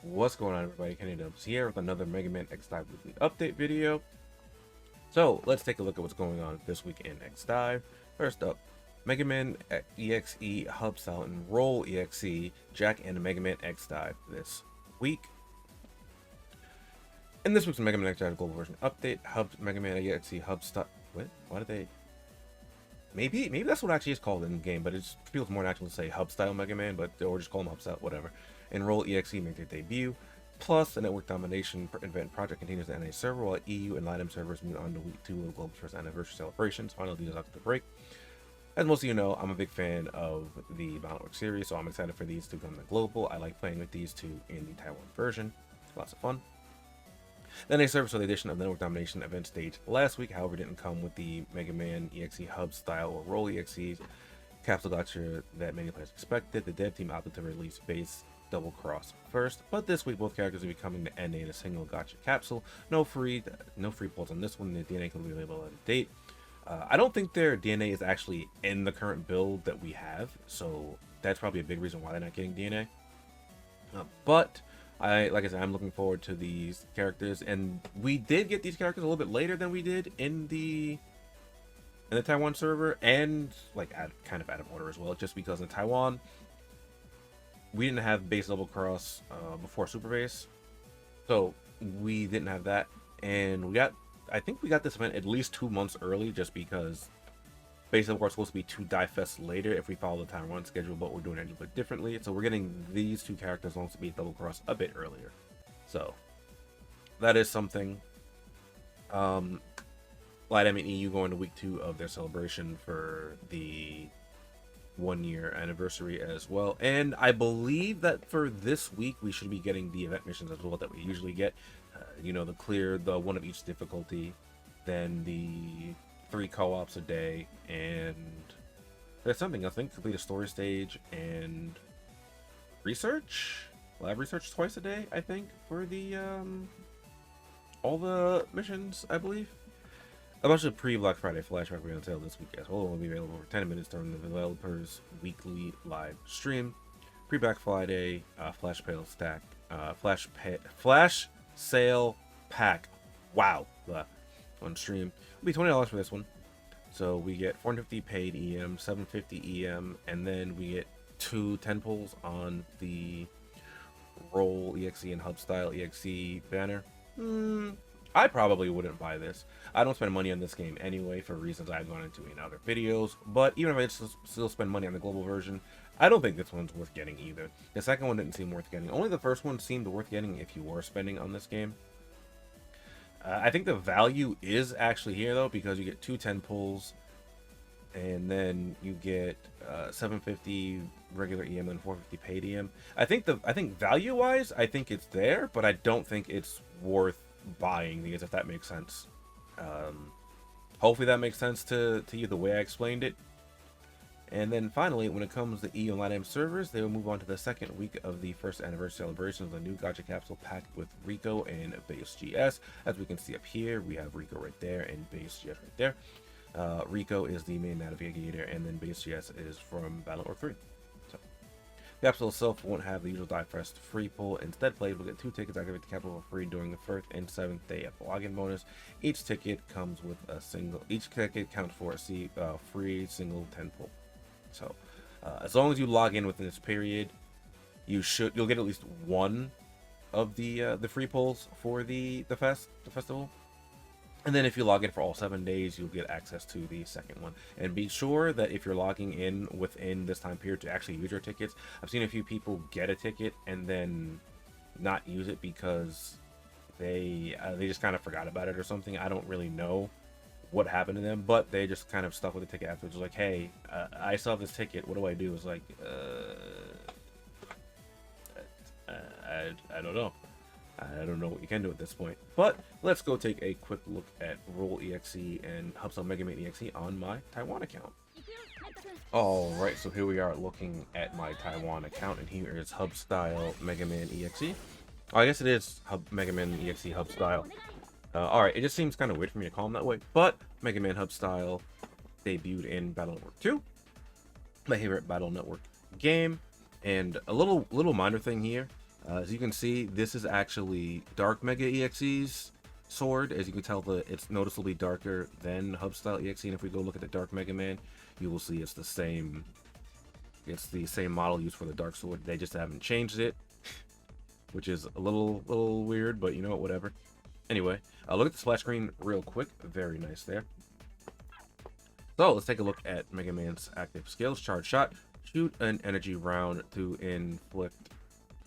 What's going on, everybody? TheKennyDubz here with another Megaman.EXE Dive weekly update video. So let's take a look at what's going on this week in X Dive. First up, Megaman.EXE hub style and Roll.EXE Jack and Megaman.EXE Dive this week. In this week's Megaman.EXE Dive global version update, Megaman.EXE hub style. Why did they? Maybe that's what actually is called in the game, but it feels more natural to say hub style Mega Man, or just call them hub style, whatever. And Roll.exe make their debut. Plus, the network domination event project continues the NA server, while EU and Latam servers move on to week 2 of the global's first anniversary celebrations. Final details after the break. As most of you know, I'm a big fan of the Megaman.EXE series, so I'm excited for these to come to global. I like playing with these two in the Taiwan version. Lots of fun. Then a service for the addition of the network domination event stage last week, however, didn't come with the Megaman.EXE hub style or Roll.exe capsule gacha that many players expected. The dev team opted to release base Double Cross first, but this week both characters will be coming to NA in a single gacha capsule. No free pulls on this one. The DNA can be available at a date. I don't think their DNA is actually in the current build that we have, so that's probably a big reason why they're not getting DNA. But like I said, I'm looking forward to these characters, and we did get these characters a little bit later than we did in the Taiwan server, and like kind of out of order as well, just because in Taiwan we didn't have base double cross before super base, so we didn't have that, and I think we got this event at least 2 months early, just because base double cross was supposed to be 2 die fests later if we follow the Taiwan schedule, but we're doing it a little bit differently, so we're getting these 2 characters along to be double cross a bit earlier. So that is something. Latam and EU going to week 2 of their celebration for the 1-year anniversary as well, and I believe that for this week we should be getting the event missions as well that we usually get. You know, the one of each difficulty, then the 3 co-ops a day, and there's something else. I think complete a story stage and lab research twice a day, I think, for the all the missions, I believe. A bunch of pre-Black Friday flashback will be on sale this week as well. It will be available for 10 minutes during the developers weekly live stream. Pre-Black Friday flash sale pack, wow, on stream will be $20 for this one. So we get 450 paid EM, 750 EM, and then we get 2 10 pulls on the Roll.exe and hub style EXE banner. I probably wouldn't buy this. I don't spend money on this game anyway for reasons I've gone into in other videos, but even if I still spend money on the global version, I don't think this one's worth getting either. The second one didn't seem worth getting. Only the first one seemed worth getting if you were spending on this game. I think the value is actually here though, because you get 2 10 pulls, and then you get 750 regular EM and 450 paid EM. I think value wise, I think it's there, but I don't think it's worth buying these, if that makes sense. Hopefully that makes sense to you the way I explained it. And then finally, when it comes to EU and Latam servers, they will move on to the second week of the first anniversary celebrations of the new gacha capsule packed with Rico and Base GS. As we can see up here, we have Rico right there and Base GS right there. Rico is the main navigator, and then Base GS is from Battle.org 3. So, the capsule itself won't have the usual Die Fest free pull. Instead, players will get 2 tickets to activate the capsule for free during the 1st and 7th day of the login bonus. Each ticket comes with each ticket counts for a free single 10 pull. So, as long as you log in within this period, you'll get at least one of the free pulls for the festival. And then if you log in for all 7 days, you'll get access to the second one. And be sure that if you're logging in within this time period to actually use your tickets. I've seen a few people get a ticket and then not use it because they just kind of forgot about it or something. I don't really know what happened to them, but they just kind of stuck with the ticket afterwards. Like, hey, I saw this ticket, what do I do? It's like, I don't know. I don't know what you can do at this point. But let's go take a quick look at Roll.exe and hub style Megaman.EXE on my Taiwan account. Alright, so here we are looking at my Taiwan account, and here is hub style Megaman.EXE. Oh, I guess it is Megaman.EXE hub style. Alright, it just seems kind of weird for me to call them that way, but Mega Man hub style debuted in Battle Network 2, my favorite Battle Network game. And a little minor thing here, As you can see, this is actually Dark Mega.EXE's sword. As you can tell, it's noticeably darker than Hub-style.exe, and if we go look at the Dark Mega Man, you will see it's the same. It's the same model used for the Dark Sword. They just haven't changed it, which is a little weird, but you know what, whatever. Anyway, look at the splash screen real quick. Very nice there. So let's take a look at Mega Man's active skills. Charge shot. Shoot an energy round to inflict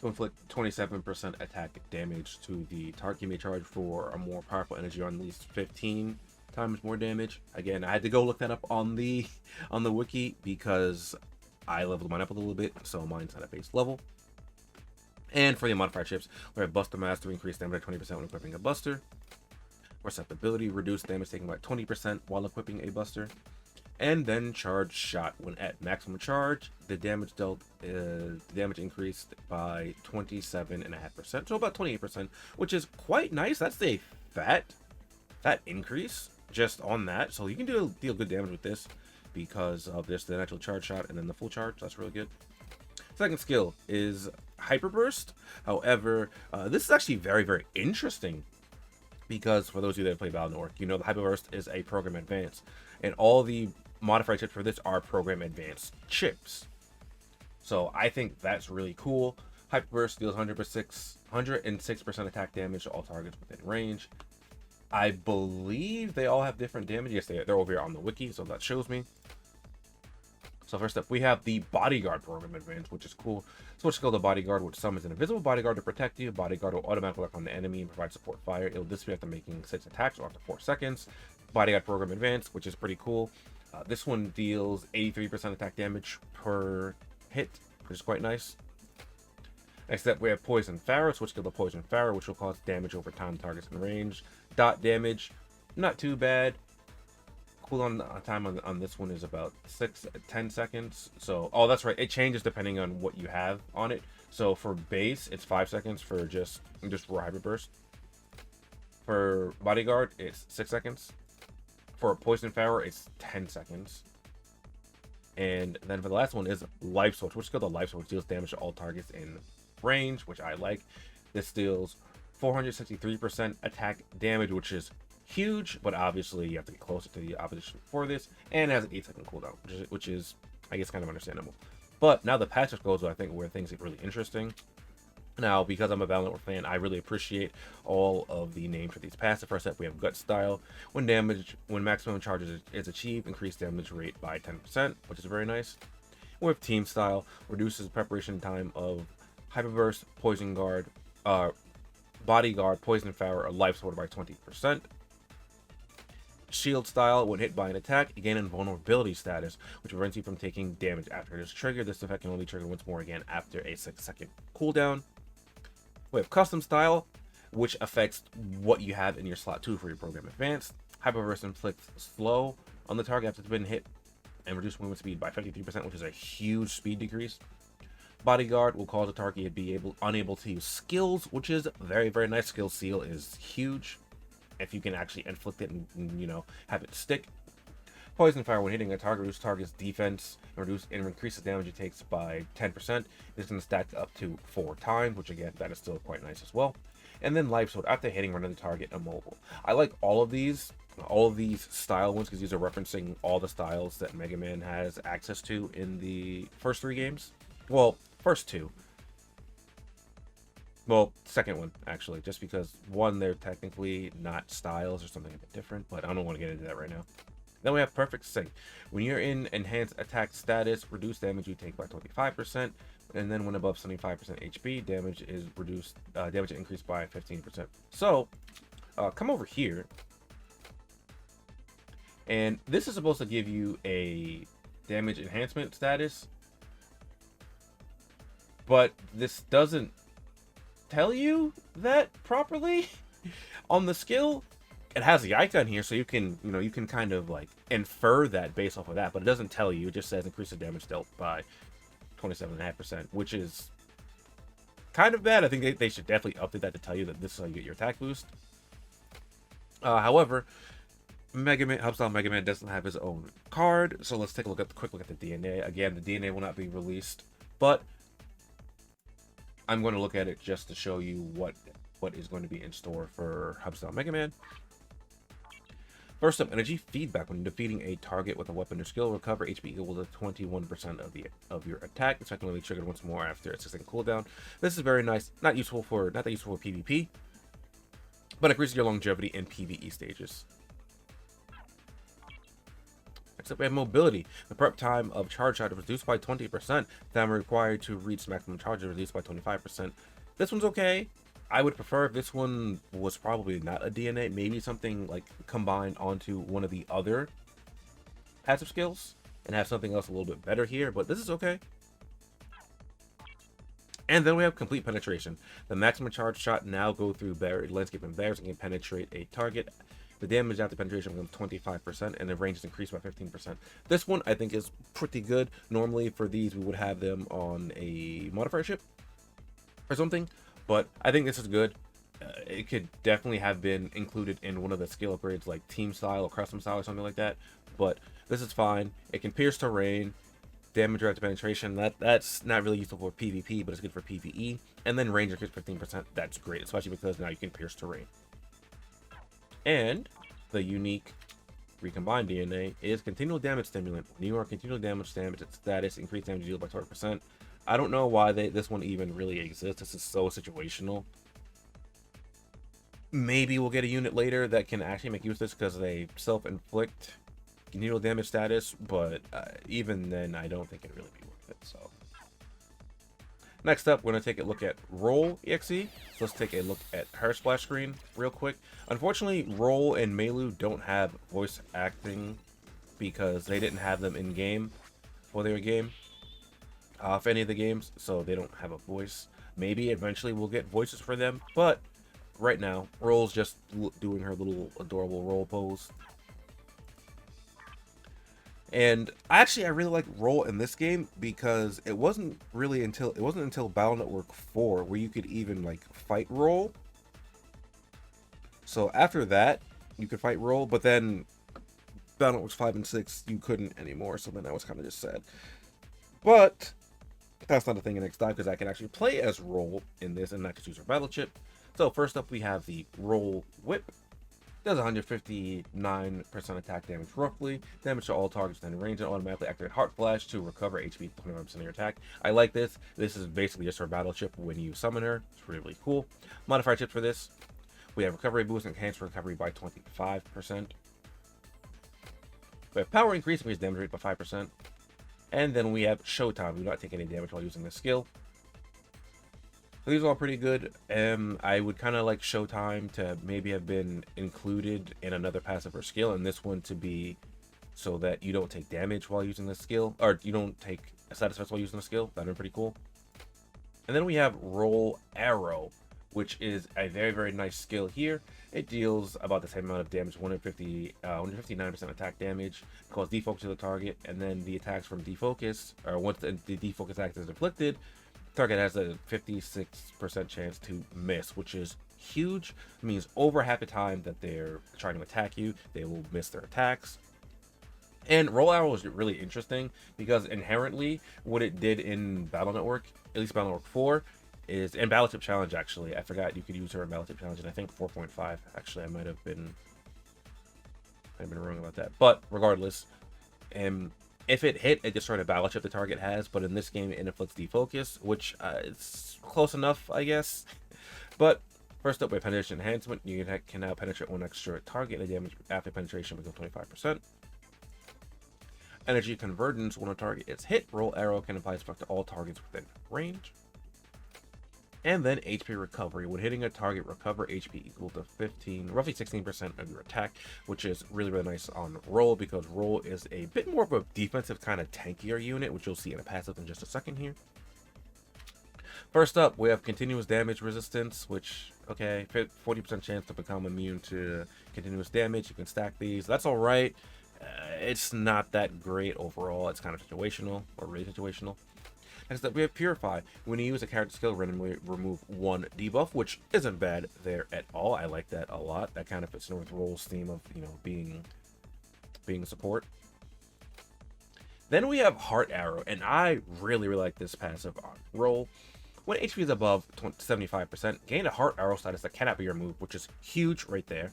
27% attack damage to the target. You may charge for a more powerful energy on at least 15 times more damage. Again, I had to go look that up on the wiki because I leveled mine up a little bit, so mine's at a base level. And for the modifier chips, we have Buster Mass to increase damage by 20% when equipping a Buster. Receptibility, reduce damage taken by 20% while equipping a Buster. And then Charge Shot. When at maximum charge, the damage dealt, damage increased by 27.5%, so about 28%, which is quite nice. That's a fat increase just on that. So you can deal good damage with this because of this, the natural Charge Shot, and then the full charge. That's really good. Second skill is Hyper Burst. However, this is actually very interesting because for those of you that play Battle.org, you know the Hyper Burst is a program advance, and all the modifier chips for this are program advanced chips. So I think that's really cool. Hyper Burst deals 106% attack damage to all targets within range. I believe they all have different damage. Yes, they're over here on the wiki, so that shows me. So first up, we have the Bodyguard program advance, which is cool. Switch skill to Bodyguard, which summons an invisible bodyguard to protect you. Bodyguard will automatically lock on the enemy and provide support fire. It will disappear after making 6 attacks or after 4 seconds. Bodyguard program advance, which is pretty cool. This one deals 83% attack damage per hit, which is quite nice. Next up, we have Poison Pharaoh. Switch skill to Poison Pharaoh, which will cause damage over time to targets in range. Dot damage, not too bad. Cooldown time on this one is about 10 seconds. So, oh, that's right. It changes depending on what you have on it. So for base, it's 5 seconds for just raw Hyper Burst. For Bodyguard, it's 6 seconds. For Poison Pharaoh, it's 10 seconds. And then for the last one is Life Switch, which skill the Life Switch deals damage to all targets in range, which I like. This deals 463% attack damage, which is huge, but obviously you have to get closer to the opposition for this, and it has an 8-second cooldown, which is I guess kind of understandable. But now the passive goes, I think, where things get really interesting. Now, because I'm a Valorant fan, I really appreciate all of the names for these passive. First up, we have Gut Style. When maximum charge is achieved, increase damage rate by 10%, which is very nice. With Team Style, reduces preparation time of Hyper Burst, Poison Guard, Bodyguard, Poison Pharaoh, or Life Sword by 20%. Shield Style, when hit by an attack, gain invulnerability status, which prevents you from taking damage after it is triggered. This effect can only trigger once more again after a 6-second cooldown. We have Custom Style, which affects what you have in your slot 2 for your program advanced. Hyper Burst inflicts slow on the target after it's been hit and reduce movement speed by 53%, which is a huge speed decrease. Bodyguard will cause a target to be unable to use skills, which is very nice. Skill Seal is huge if you can actually inflict it and you know, have it stick. Poison Fire, when hitting a target, reduces target's defense and increases damage it takes by 10%. This can stack up to 4 times, which again, that is still quite nice as well. And then Life Sword, after hitting, render the target immobile. I like all of these style ones because these are referencing all the styles that Mega Man has access to in the first 3 games. Well, first 2. Well, second one, actually, just because, one, they're technically not styles or something a bit different, but I don't want to get into that right now. Then we have Perfect Sync. When you're in enhanced attack status, reduce damage you take by 25%, and then when above 75% HP, damage is reduced, damage increased by 15%. So, come over here, and this is supposed to give you a damage enhancement status, but this doesn't tell you that properly on the skill. It has the icon here, so you can kind of like infer that based off of that, but it doesn't tell you. It just says increase the damage dealt by 27.5%, which is kind of bad. I think they should definitely update that to tell you that this is how you get your attack boost. However, Hub-style Mega Man doesn't have his own card, so let's take a quick look at the DNA. Again, the DNA will not be released, but I'm going to look at it just to show you what is going to be in store for Hubstyle Mega Man. First up, energy feedback. When defeating a target with a weapon or skill, recover HP equal to 21% of your attack. It's effectively triggered once more after a 6-second cooldown. This is very nice. Not that useful for PvP, but increases your longevity in PvE stages. Next up, we have mobility. The prep time of charge shot is reduced by 20%. Time required to reach maximum charge is reduced by 25%. This one's okay. I would prefer if this one was probably not a DNA, maybe something like combined onto one of the other passive skills and have something else a little bit better here, but this is okay. And then we have complete penetration. The maximum charge shot now go through landscape and barriers and can penetrate a target. The damage after penetration becomes 25%, and the range is increased by 15%. This one I think is pretty good. Normally for these we would have them on a modifier ship or something, but I think this is good. It could definitely have been included in one of the skill upgrades like team style or custom style or something like that, but this is fine. It can pierce terrain, damage after penetration. That's not really useful for PvP, but it's good for PvE. And then range increase 15%. That's great, especially because now you can pierce terrain. And the unique recombined DNA is continual damage stimulant. When you are continual damage status, increased damage deal by 20%. I don't know why this one even really exists. This is so situational. Maybe we'll get a unit later that can actually make use of this because they self-inflict continual damage status, but even then I don't think it'd really be worth it. So next up, we're going to take a look at Roll.EXE. So let's take a look at her splash screen real quick. Unfortunately, Roll and Melu don't have voice acting because they didn't have them in game for their game, for any of the games, so they don't have a voice. Maybe eventually we'll get voices for them, but right now, Roll's just doing her little adorable roll pose. And I really like Roll in this game because it wasn't until Battle Network 4 where you could even like fight Roll. So after that, you could fight Roll, but then Battle Networks 5 and 6 you couldn't anymore. So then that was kind of just sad. But that's not a thing in next time because I can actually play as Roll in this and not just use her battle chip. So first up, we have the Roll Whip. Does 159% attack damage roughly, damage to all targets within range, and automatically activate Heart Flash to recover HP 25% of your attack. I like this. This is basically just her battle chip when you summon her. It's really, really cool. Modifier chip for this, we have recovery boost and enhanced recovery by 25%. We have power increase damage rate by 5%. And then we have Showtime. We do not take any damage while using this skill. So these are all pretty good. I would kind of like Showtime to maybe have been included in another passive or skill, and this one to be so that you don't take damage while using the skill, or you don't take a status effect while using the skill. That'd be pretty cool. And then we have Roll Arrow, which is a very, very nice skill here. It deals about the same amount of damage, 159% attack damage, cause defocus to the target, and then the attacks from defocus, or once the defocus act is inflicted, target has a 56% chance to miss, which is huge. It means over half the time that they're trying to attack you, they will miss their attacks. And Roll Arrow is really interesting because inherently what it did in Battle Network, at least Battle Network 4, is in Battle Tip Challenge. Actually, I forgot you could use her in Battle Tip Challenge, and I think 4.5. Actually, I might have been wrong about that, but regardless, if it hit, it destroyed a battle chip the target has, but in this game it inflicts defocus, which is close enough, I guess. But first up, with penetration enhancement, you can now penetrate one extra target, and the damage after penetration becomes 25%. Energy convergence: when a target is hit, Roll Arrow can apply its effect to all targets within range. And then HP recovery: when hitting a target, recover HP equal to roughly 16% of your attack, which is really, really nice on Roll because Roll is a bit more of a defensive kind of tankier unit, which you'll see in a passive in just a second here. First up, we have continuous damage resistance, which, okay, 40% chance to become immune to continuous damage. You can stack these. That's all right. It's not that great overall. It's kind of situational, or really situational. Next up, we have Purify. When you use a character skill, randomly remove one debuff, which isn't bad there at all. I like that a lot. That kind of fits in with Roll's theme of, you know, being support. Then we have Heart Arrow, and I really, really like this passive on Roll. When HP is above 75%, gain a heart arrow status that cannot be removed, which is huge right there.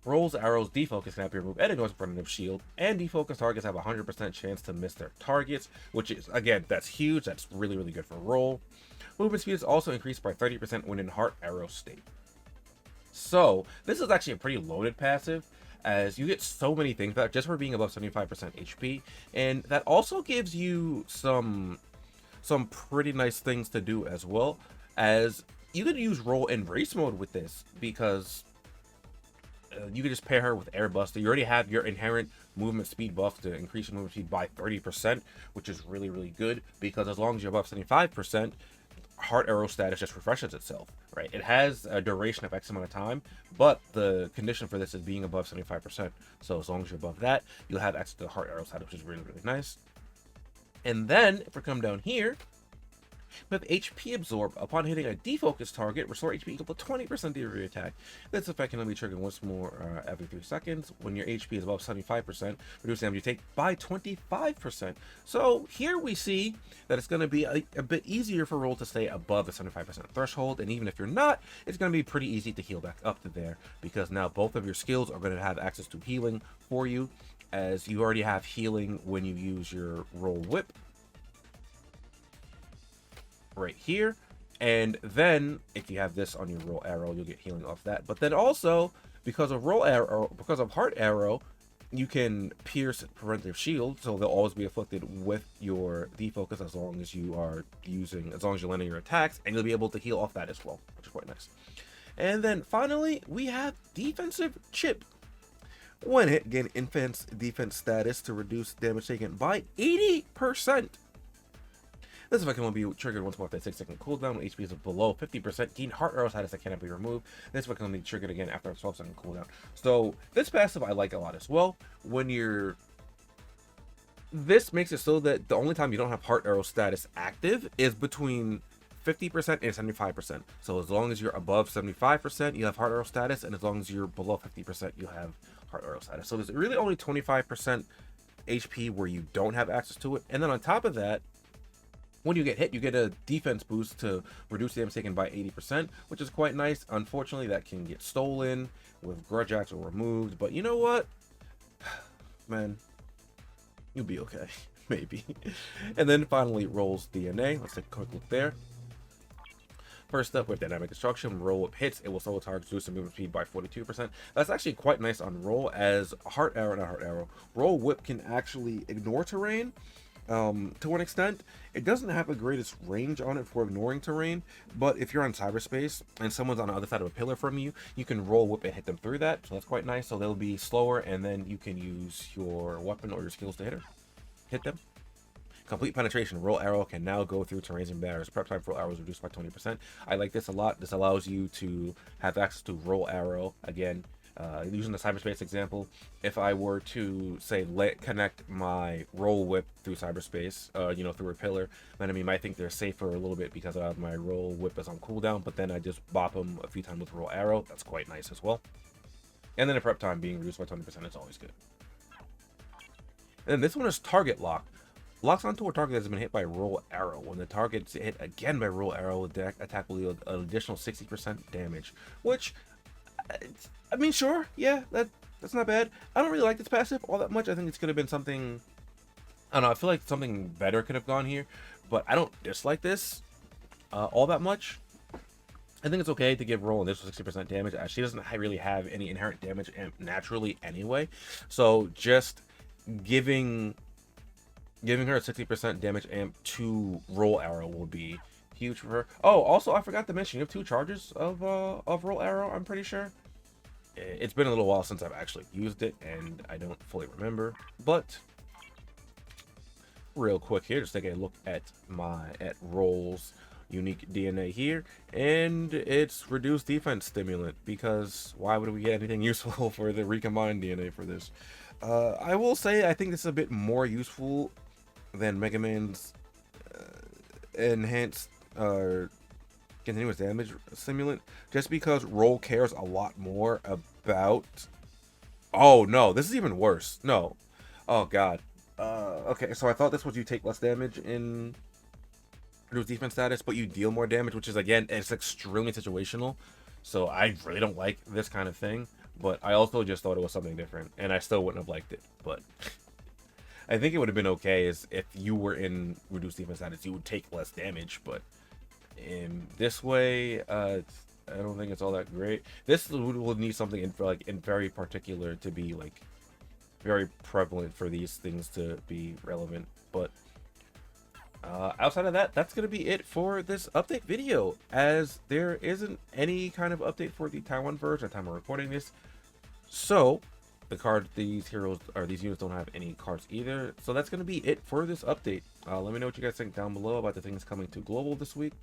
Roll's arrows defocus cannot be removed and ignores preventative shield, and defocus targets have a 100% chance to miss their targets, which is, again, that's huge. That's really, really good for Roll. Movement speed is also increased by 30% when in heart arrow state. So this is actually a pretty loaded passive, as you get so many things back just for being above 75% HP, and that also gives you some pretty nice things to do as well, as you could use Roll in race mode with this, because you could just pair her with Air Buster. You already have your inherent movement speed buff to increase your movement speed by 30%, which is really, really good, because as long as you're above 75%, heart arrow status just refreshes itself, right? It has a duration of X amount of time, but the condition for this is being above 75%. So as long as you're above that, you'll have access to the heart arrow status, which is really, really nice. And then if we come down here, with HP absorb, upon hitting a defocus target, restore HP equal to 20% to your attack. This effect can only be triggered once more every 3 seconds. When your HP is above 75%, reduce damage you take by 25%. So here we see that it's going to be a bit easier for Roll to stay above the 75% threshold, and even if you're not, it's going to be pretty easy to heal back up to there, because now both of your skills are going to have access to healing for you, as you already have healing when you use your Roll Whip right here, and then if you have this on your Roll Arrow, you'll get healing off that. But then also, because of Heart Arrow, you can pierce preventative shield, so they'll always be afflicted with your defocus as long as you're landing your attacks, and you'll be able to heal off that as well, which is quite nice. And then finally, we have defensive chip. When hit, gain defense status to reduce damage taken by 80%. This effect can only be triggered once more after a 6-second cooldown. When HP is below 50%, gain heart arrow status that cannot be removed. This effect can only be triggered again after a 12-second cooldown. So this passive I like a lot as well. This makes it so that the only time you don't have heart arrow status active is between 50% and 75%. So as long as you're above 75%, you have heart arrow status, and as long as you're below 50%, you have heart arrow status. So there's really only 25% HP where you don't have access to it. And then on top of that, when you get hit, you get a defense boost to reduce damage taken by 80%, which is quite nice. Unfortunately, that can get stolen with Grudge Axe or removed, but you know what? Man, you'll be okay. Maybe. And then finally, Roll's DNA. Let's take a quick look there. First up, with Dynamic Destruction, Roll Whip hits. It will solo target, reduce the movement speed by 42%. That's actually quite nice on Roll, as Roll Whip can actually ignore terrain. To an extent, it doesn't have the greatest range on it for ignoring terrain, but if you're on cyberspace and someone's on the other side of a pillar from you, you can Roll Whip and hit them through that, so that's quite nice. So they'll be slower, and then you can use your weapon or your skills to hit them. Complete penetration. Roll Arrow can now go through terrains and barriers. Prep time for Roll Arrow is reduced by 20%. I like this a lot. This allows you to have access to Roll Arrow again. Using the cyberspace example, if I were to say connect my Roll Whip through cyberspace, through a pillar, my enemy might think they're safer a little bit because my Roll Whip is on cooldown, but then I just bop them a few times with Roll Arrow. That's quite nice as well. And then the prep time being reduced by 20% is always good. And then this one is Target Lock. Locks onto a target that has been hit by Roll Arrow. When the target's hit again by Roll Arrow, the attack will deal an additional 60% damage, which, I mean, sure, yeah, that's not bad. I don't really like this passive all that much. I think it's could have been something, I don't know, I feel like something better could have gone here, but I don't dislike this all that much. I think it's okay to give Roll an additional 60% damage, as she doesn't really have any inherent damage naturally anyway. So just giving her a 60% damage amp to Roll Arrow will be huge for her. Oh, also, I forgot to mention, you have 2 charges of Roll Arrow, I'm pretty sure. It's been a little while since I've actually used it, and I don't fully remember. But real quick here, just take a look at Roll's unique DNA here, and it's reduced defense stimulant, because why would we get anything useful for the recombined DNA for this? I will say I think this is a bit more useful than Megaman's enhanced continuous damage stimulant, just because Roll cares a lot more about... Oh no, this is even worse. No, oh god. Okay, so I thought this was you take less damage in reduce defense status, but you deal more damage, which is, again, it's extremely situational. So I really don't like this kind of thing, but I also just thought it was something different, and I still wouldn't have liked it. But I think it would have been okay as if you were in reduced defense status, you would take less damage, but in this way, I don't think it's all that great. This will need something in very particular to be like very prevalent for these things to be relevant. But outside of that, that's gonna be it for this update video, as there isn't any kind of update for the Taiwan version at the time of recording this. So these heroes or these units don't have any cards either. So that's gonna be it for this update. Let me know what you guys think down below about the things coming to global this week.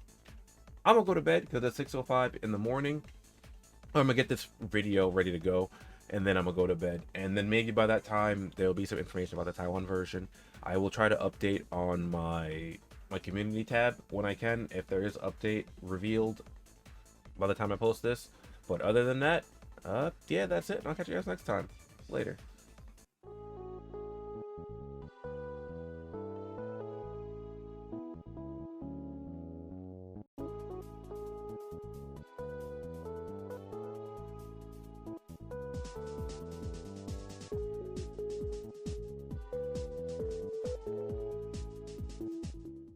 I'm gonna go to bed because it's 6:05 in the morning. I'm gonna get this video ready to go, and then I'm gonna go to bed. And then maybe by that time there'll be some information about the Taiwan version. I will try to update on my community tab when I can, if there is update revealed by the time I post this. But other than that, yeah, that's it. I'll catch you guys next time. Later.